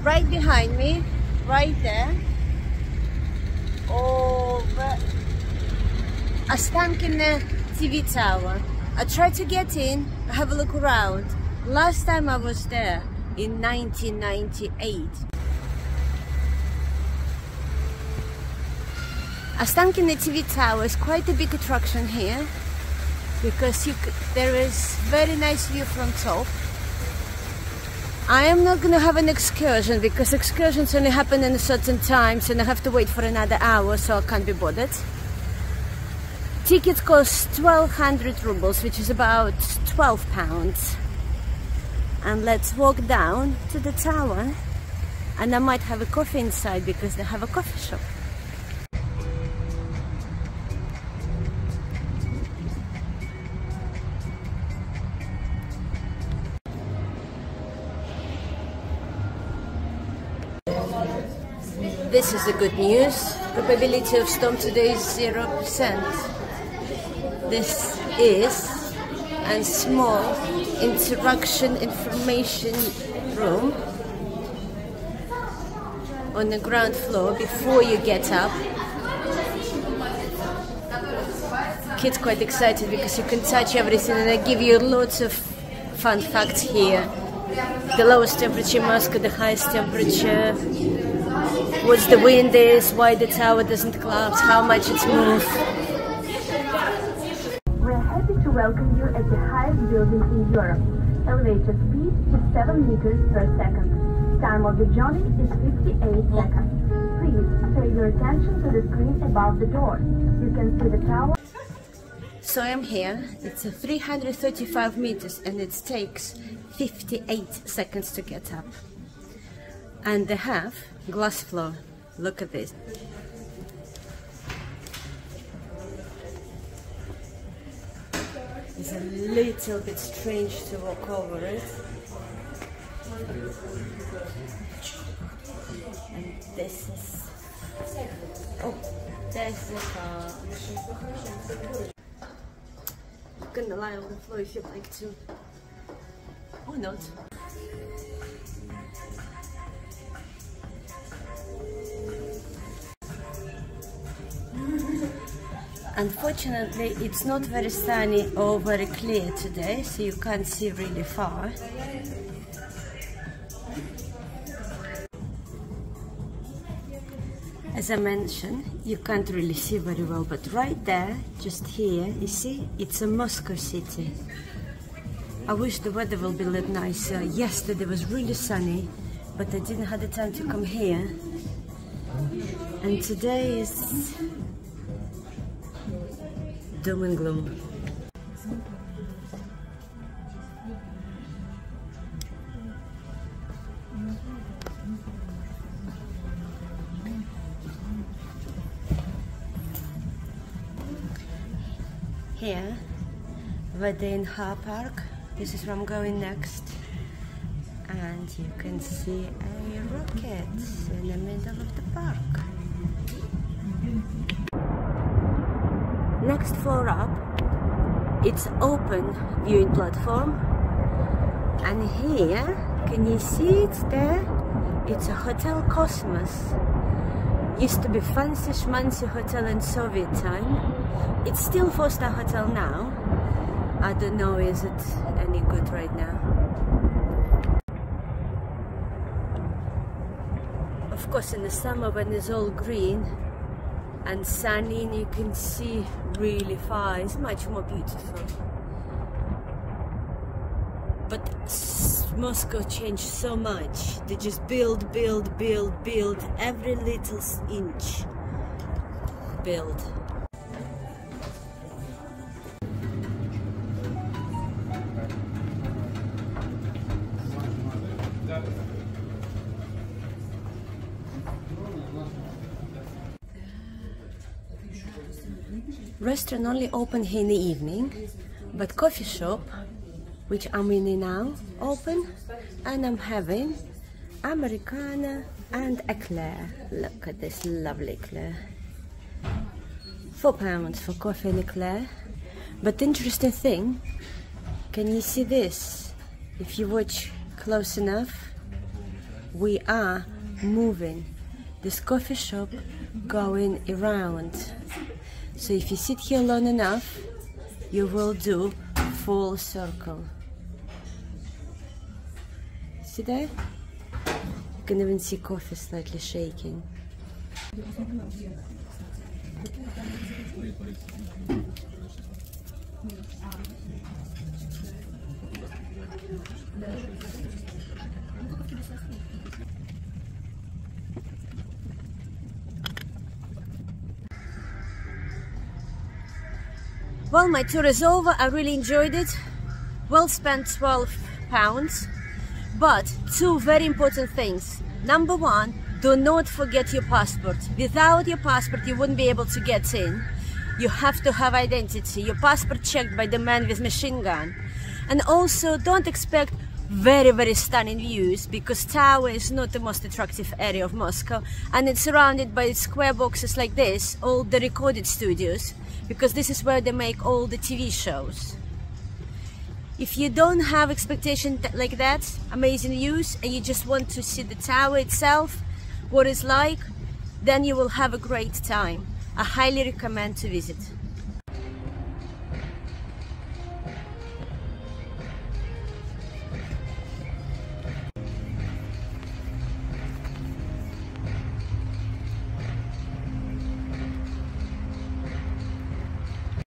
right behind me, right there, over Ostankino TV tower. I tried to get in, have a look around. Last time I was there in 1998. Ostankino TV tower is quite a big attraction here because there is very nice view from top. I am not going to have an excursion because excursions only happen in certain times and I have to wait for another hour, so I can't be bothered. Ticket costs 1200 rubles, which is about 12 pounds. And let's walk down to the tower, and I might have a coffee inside because they have a coffee shop. This is the good news. Probability of storm today is 0%. This is a small interaction information room on the ground floor before you get up. Kids quite excited because you can touch everything, and I give you lots of fun facts here. The lowest temperature in Moscow, the highest temperature, what the wind is, why the tower doesn't collapse, how much it's moved. We're happy to welcome you at the highest building in Europe. Elevator speed is 7 meters per second. Time of the journey is 58 seconds. Please pay your attention to the screen above the door. You can see the tower. So I'm here. It's 335 meters and it takes 58 seconds to get up. And they have glass floor. Look at this. It's a little bit strange to walk over it. And this is... oh, there's the car. You can lie on the floor if you'd like to. Or not. Unfortunately, it's not very sunny or very clear today, so you can't see really far. As I mentioned, you can't really see very well, but right there, just here, you see, it's a Moscow city. I wish the weather will be a little nicer. Yesterday was really sunny, but I didn't have the time to come here. And today is doom and gloom. Here, Vadin Har Park. This is where I'm going next. And you can see a rocket in the middle of the park. Next floor up, it's open viewing platform, and here, can you see it there? It's a Hotel Cosmos. Used to be fancy schmancy hotel in Soviet time. It's still 4-star hotel now. I don't know, is it any good right now? Of course, in the summer when it's all green and sunny and you can see really far, it's much more beautiful. But Moscow changed so much. They just build every little inch. Build. Restaurant only open here in the evening, but coffee shop, which I'm in now, open, and I'm having Americano and eclair. Look at this lovely eclair. £4 for coffee and eclair. But interesting thing, can you see this? If you watch close enough, we are moving this coffee shop going around. So if you sit here long enough, you will do full circle. See there? You can even see coffee slightly shaking. Well, my tour is over. I really enjoyed it. Well spent £12. But two very important things. Number one, do not forget your passport. Without your passport, you wouldn't be able to get in. You have to have identity. Your passport checked by the man with machine gun. And also, don't expect very stunning views, because tower is not the most attractive area of Moscow, and it's surrounded by square boxes like this, all the recorded studios, because this is where they make all the TV shows. If you don't have expectation like that, amazing views, and you just want to see the tower itself, what it's like, then you will have a great time. I highly recommend to visit.